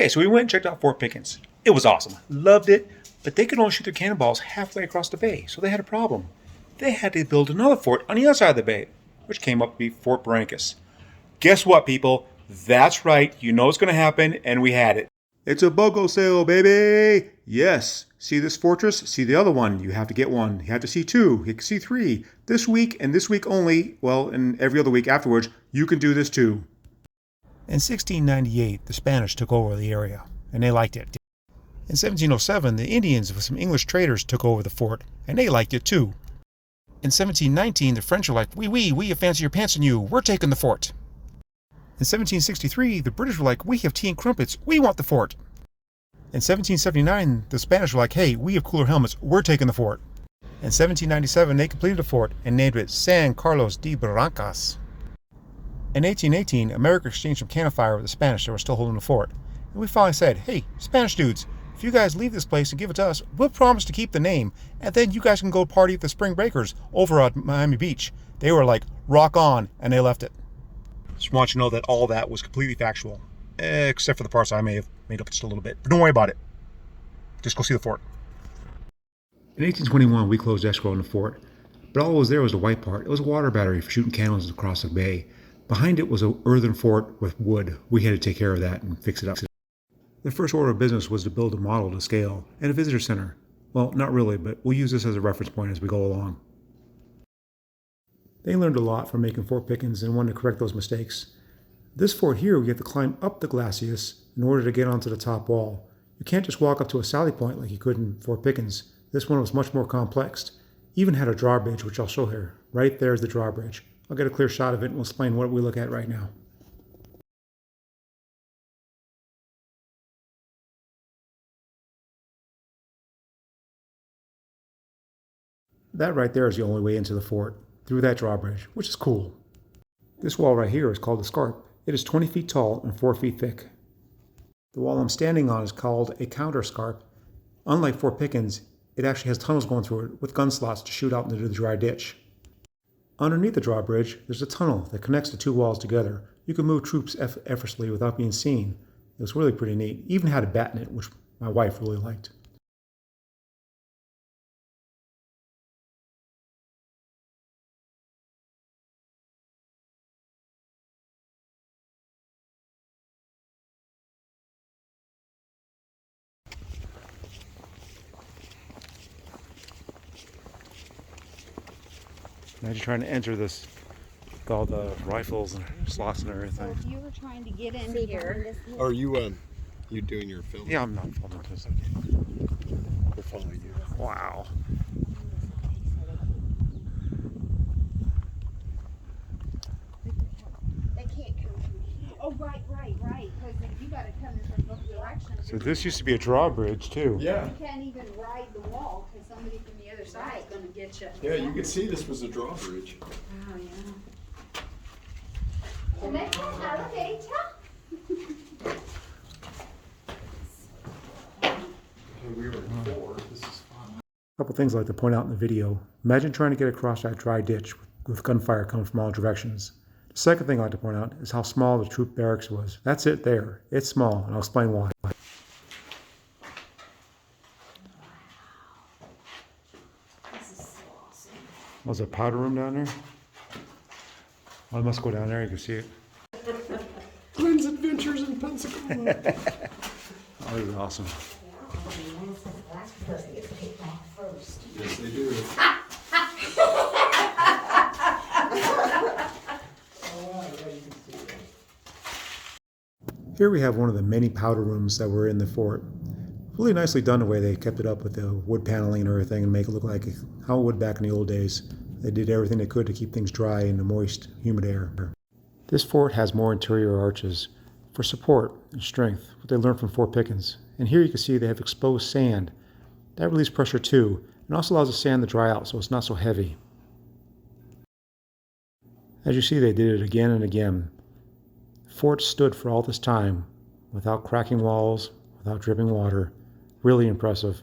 Okay, so we went and checked out Fort Pickens. It was awesome. Loved it, but they could only shoot their cannonballs halfway across the bay, so they had a problem. They had to build another fort on the other side of the bay, which came up to be Fort Barrancas. Guess what, people? That's right, you know it's going to happen, and we had it. It's a BOGO sale, baby! Yes. See this fortress? See the other one. You have to get one. You have to see two. You can see three. This week, and this week only, well, and every other week afterwards, you can do this too. In 1698, the Spanish took over the area, and they liked it. In 1707, the Indians with some English traders took over the fort, and they liked it too. In 1719, the French were like, we have fancy your pants on you, we're taking the fort. In 1763, the British were like, we have tea and crumpets, we want the fort. In 1779, the Spanish were like, hey, we have cooler helmets, we're taking the fort. In 1797, they completed the fort and named it San Carlos de Barrancas. In 1818, America exchanged some cannon fire with the Spanish that were still holding the fort. And we finally said, hey, Spanish dudes, if you guys leave this place and give it to us, we'll promise to keep the name, and then you guys can go party at the Spring Breakers over at Miami Beach. They were like, rock on, and they left it. Just want you to know that all that was completely factual, except for the parts I may have made up just a little bit. But don't worry about it. Just go see the fort. In 1821, we closed escrow in the fort, but all that was there was the white part. It was a water battery for shooting cannons across the bay. Behind it was an earthen fort with wood. We had to take care of that and fix it up. The first order of business was to build a model to scale and a visitor center. Well, not really, but we'll use this as a reference point as we go along. They learned a lot from making Fort Pickens and wanted to correct those mistakes. This fort here, we have to climb up the glacis in order to get onto the top wall. You can't just walk up to a sally point like you could in Fort Pickens. This one was much more complex. Even had a drawbridge, which I'll show here. Right there is the drawbridge. I'll get a clear shot of it and we'll explain what we look at right now. That right there is the only way into the fort, through that drawbridge, which is cool. This wall right here is called the scarp. It is 20 feet tall and 4 feet thick. The wall I'm standing on is called a counter scarp. Unlike Fort Pickens, it actually has tunnels going through it with gun slots to shoot out into the dry ditch. Underneath the drawbridge, there's a tunnel that connects the two walls together. You can move troops effortlessly without being seen. It was really pretty neat. Even had a bat in it, which my wife really liked. Imagine trying to enter this with all the rifles and slots and everything. So if you were trying to get in here, Are you doing your film? Yeah, I'm not filming this. We'll follow you. Wow. they can't come from here. Oh, right. Because you got to come in from both directions. So this used to be a drawbridge too. Yeah. You can't even ride the wall because somebody from the other side is going to get you. Yeah, you can see this was a drawbridge. Oh, yeah. And they have an elevator. We were in 4. This is fun. A couple things I'd like to point out in the video. Imagine trying to get across that dry ditch with gunfire coming from all directions. The second thing I'd like to point out is how small the troop barracks was. That's it there. It's small, and I'll explain why. This is so awesome. Was there a powder room down there? Well, I must go down there, you can see it. Glenn's Adventures in Pensacola. Oh, this is awesome. Yes, they do. Here we have one of the many powder rooms that were in the fort. Really nicely done the way they kept it up with the wood paneling and everything and make it look like how it would back in the old days. They did everything they could to keep things dry in the moist, humid air. This fort has more interior arches for support and strength, what they learned from Fort Pickens. And here you can see they have exposed sand. That relieves pressure too, and also allows the sand to dry out so it's not so heavy. As you see, they did it again and again. The fort stood for all this time without cracking walls, without dripping water. Really impressive.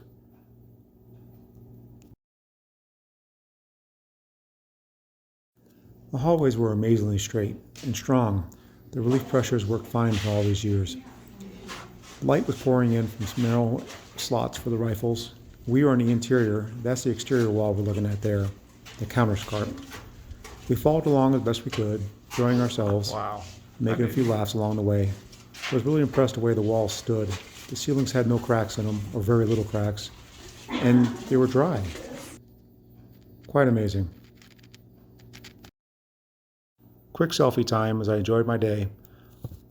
The hallways were amazingly straight and strong. The relief pressures worked fine for all these years. Light was pouring in from some narrow slots for the rifles. We were on the interior. That's the exterior wall we're looking at there, the counterscarp. We followed along as best we could, enjoying ourselves, making a few laughs along the way. I was really impressed the way the walls stood. The ceilings had no cracks in them, or very little cracks, and they were dry. Quite amazing. Quick selfie time as I enjoyed my day.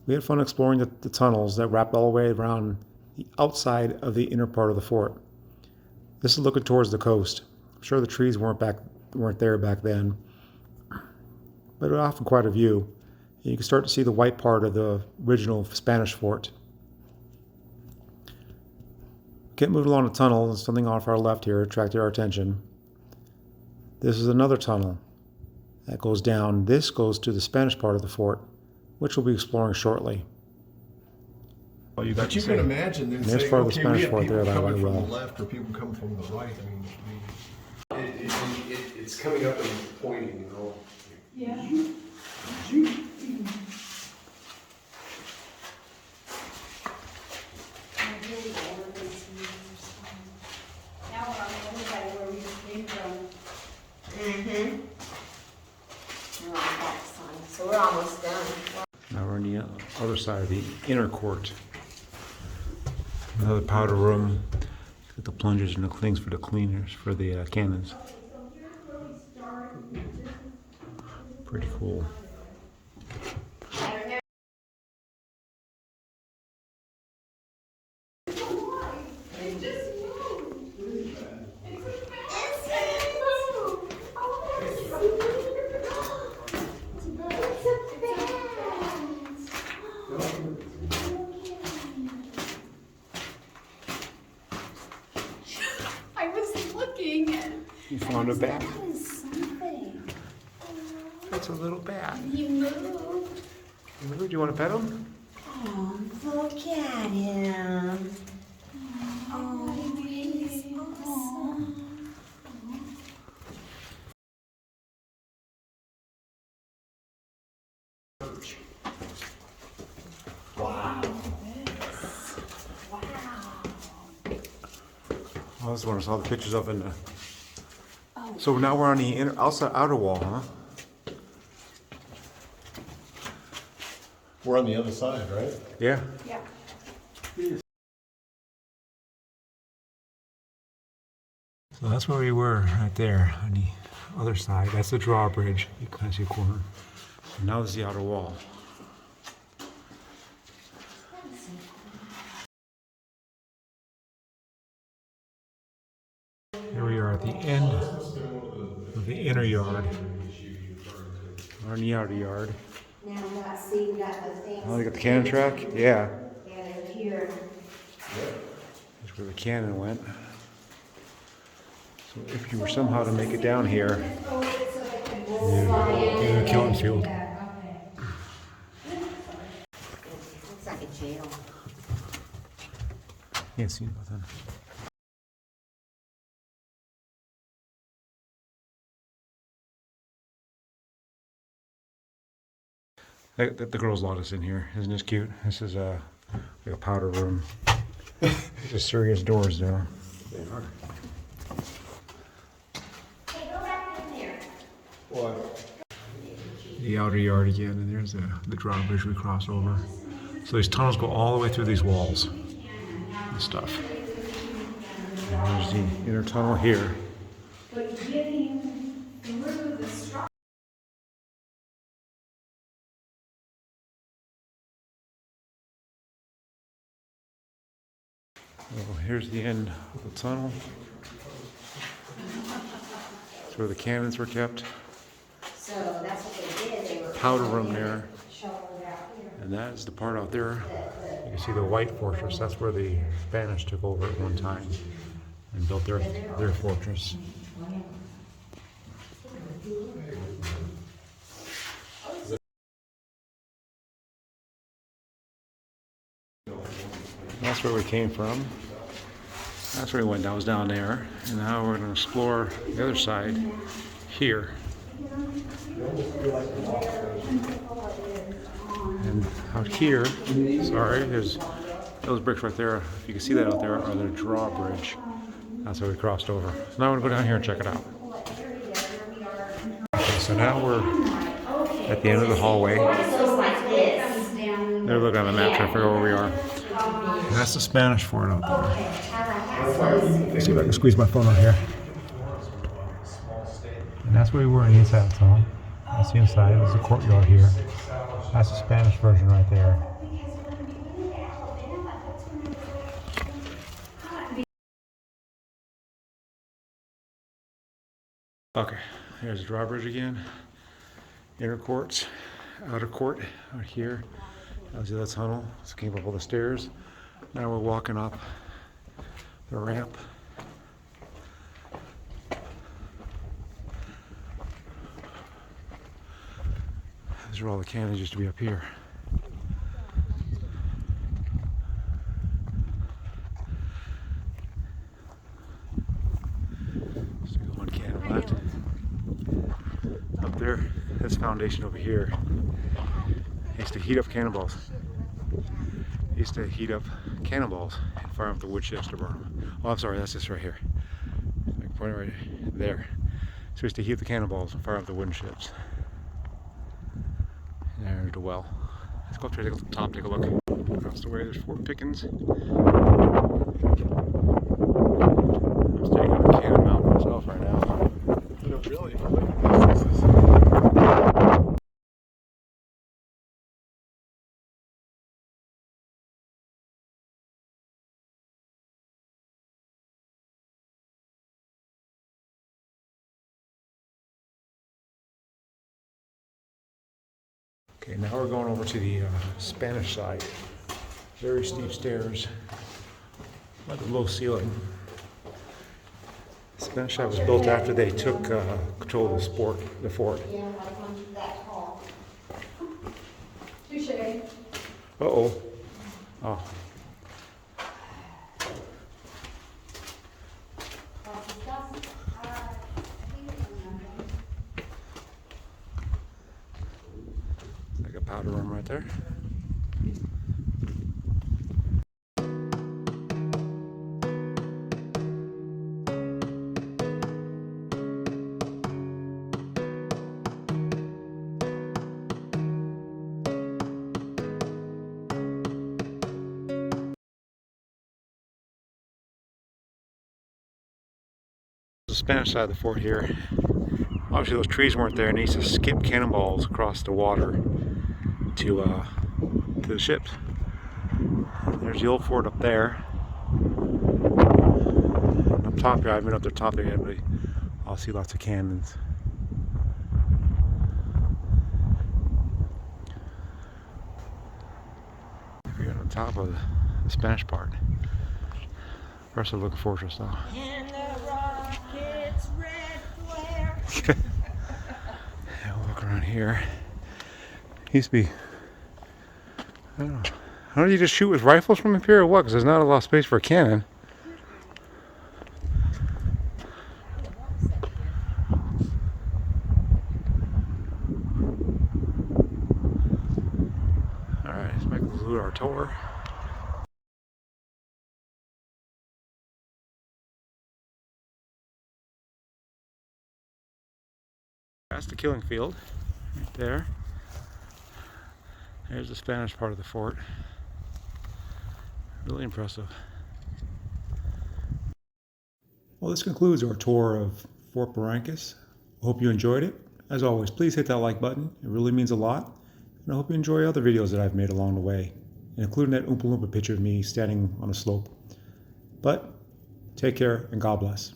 We had fun exploring the tunnels that wrapped all the way around the outside of the inner part of the fort. This is looking towards the coast. I'm sure the trees weren't there back then, but it offered quite a view. You can start to see the white part of the original Spanish fort. Kept moving along the tunnel, and something off our left here attracted our attention. This is another tunnel that goes down. This goes to the Spanish part of the fort, which we'll be exploring shortly. Well, you got But you can imagine them there's saying, part of the okay, Spanish we have fort people there that coming went from well. the left or people coming from the right. I mean, it's coming up and pointing, you know. Yeah. Now we're on the other side where we just came from. We're on that side, so we're almost done. Now we're on the other side of the inner court. Another powder room. Got the plungers and the things for the cleaners, for the cannons. Pretty cool. I was looking. You found a bat? That is something. That's a little bat. He moved. Do you want to pet him? Oh, look at him. Oh, he's awesome. Oh, this one I saw the pictures of in the. So now we're on the outer wall, huh? We're on the other side, right? Yeah. Yeah. So that's where we were, right there on the other side. That's the drawbridge. You can see a corner. And now there's the outer wall. Here we are at the end of the inner yard. We're in the outer yard. Now, see, we got the things. Oh, you got the cannon track? Yeah. Yeah, they're here. That's where the cannon went. So if you were somehow to make it down here, in the killing field. Looks like a jail. Can't see nothing. The girls let us in here. Isn't this cute? This is like a powder room. These are serious doors, though. They are. Hey, go back in there. What? The outer yard again, and there's the drawbridge we cross over. So these tunnels go all the way through these walls and stuff. And there's the inner tunnel here. But getting through the structure. Well, here's the end of the tunnel. That's where the cannons were kept. So that's what they did. They were Powder room there. shoveled out here. And that is the part out there. You can see the White Fortress. That's where the Spanish took over at one time and built their fortress. That's where we came from. That's where we went. That was down there. And now we're going to explore the other side here. And out here, sorry, there's Those bricks right there, if you can see that out there, are the drawbridge. That's how we crossed over. So now I'm gonna go down here and check it out. Okay, so now we're at the end of the hallway. They're looking at the map trying to figure out where we are. And that's the Spanish fort out there. Let's see if I can squeeze my phone out here. And that's where we were on the inside of the tunnel. That's the inside. There's a courtyard here. That's the Spanish version right there. Okay, here's the drawbridge again. Inner courts, outer court out here. That was the other tunnel. So came up all the stairs. Now we're walking up the ramp. These are all the cannons used to be up here. Still one cannon left. Up there, this foundation over here. Used to heat up cannonballs. Used to heat up cannonballs and fire up the wood chips to burn them. Oh, I'm sorry, that's this right here. Like point right there. So we used to heat up the cannonballs and fire up the wooden ships. There's the well. Let's go up to the top, take a look. Across the way, there's Fort Pickens. I'm staying on the Cannon Mountain myself right now. Really? Okay, now we're going over to the Spanish side. Very steep stairs, like a low ceiling. The Spanish side was built after they took control of the fort. Uh-oh. Oh. Like a powder room right there. The Spanish side of the fort here. Obviously those trees weren't there, and they used to skip cannonballs across the water to the ships. There's the old fort up there. And up top here, I haven't been up there top there yet, but I'll see lots of cannons. We're on top of the Spanish part. Rest of the looking fortress though. And the rocket's red flare. Yeah, we'll look around here. Used to be, I don't know. How do you just shoot with rifles from up here or what? Because there's not a lot of space for a cannon. Alright, let's conclude our tour. That's the killing field right there. There's the Spanish part of the fort. Really impressive. Well, this concludes our tour of Fort Barrancas. I hope you enjoyed it. As always, please hit that like button. It really means a lot. And I hope you enjoy other videos that I've made along the way, including that Oompa Loompa picture of me standing on a slope. But take care and God bless.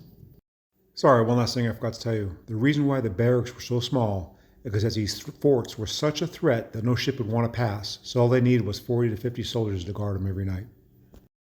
Sorry, one last thing I forgot to tell you. The reason why the barracks were so small is because these forts were such a threat that no ship would want to pass, so all they needed was 40 to 50 soldiers to guard them every night.